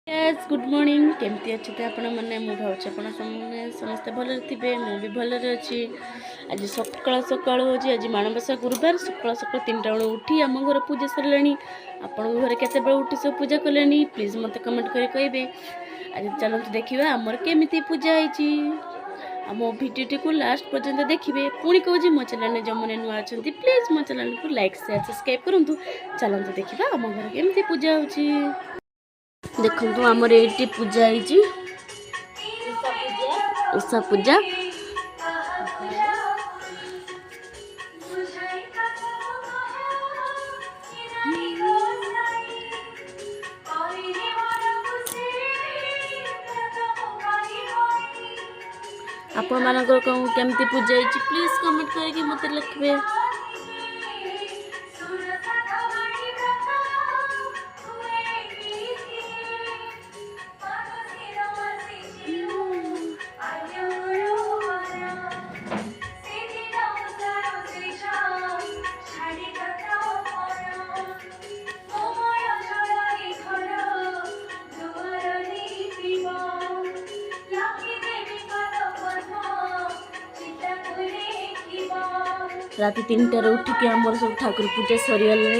Yes good morning केमती अच्छे आपण मैंने मुझे भावुँ आप समस्ते भल थे मुझे भलरे अच्छी आज सकाल सकाल हूँ आज माणबसा गुरुवार सकाल सकाल 3टा बेलू उठी आम घर पूजा सरले आपण घर के उठी सब पूजा कले प्लीज मत कमेंट कर कहे आज चलते देखा आमर केमी पूजा होती आम भिडियोटी को लास्ट पर्यंत देखिए पुणी कहे मो चैनल जो मैंने नुआ अच्छा प्लीज मो चैनल को लाइक शेयर सब्सक्राइब करूँ चलते देखा आम घर केमी पूजा हो देखु आमर ये पूजा है उषा पूजा आपण मानकर केमती पूजा है प्लीज कमेंट करके मत लिखे। रात 3टार उठिक आमर सब ठाकुर पूजा सरीगले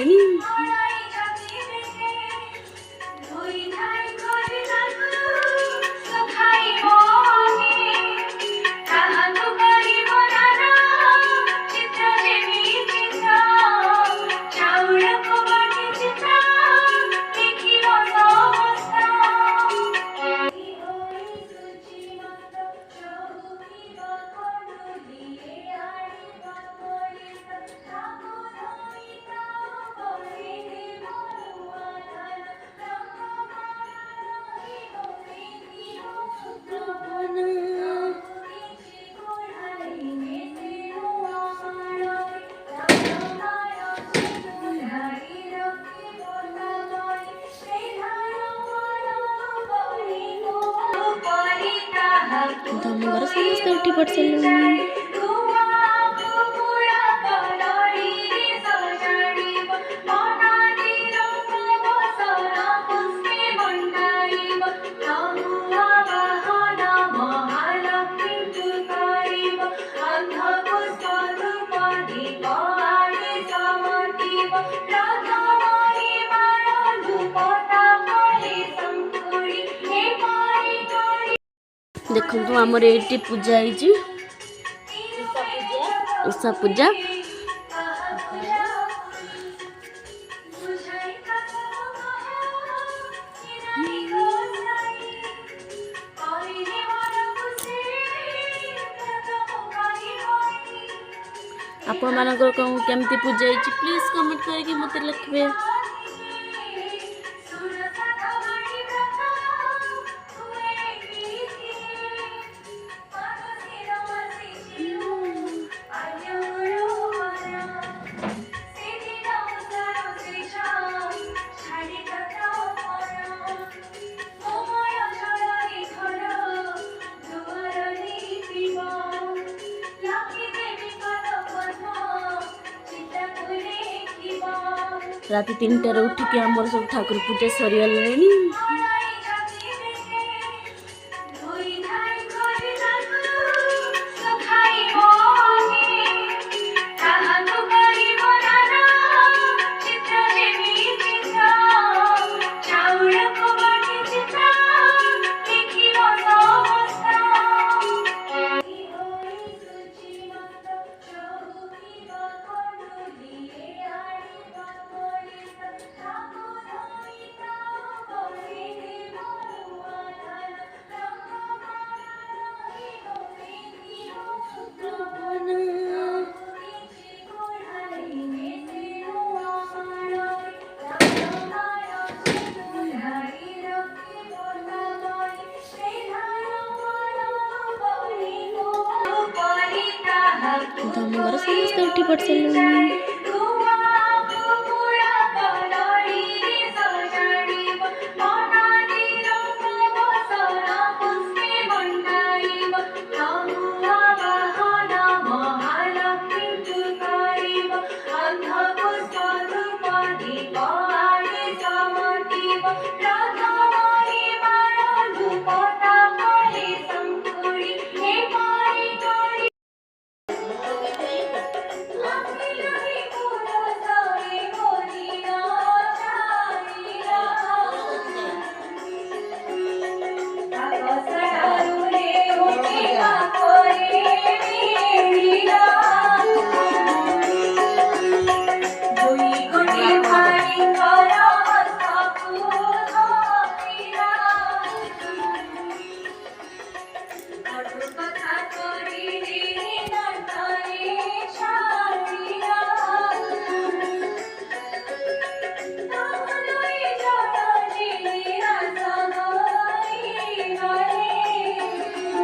घर समस्त उठी पड़ सारे देखु आमर ये पूजा है उषा पूजा आपण मानकर केमती पूजा है प्लीज कमेंट करके मत लिखे। रात 3टार उठिक आमर सब ठाकुर पूजा सरीगले घर समस्त उठी पड़ सारे।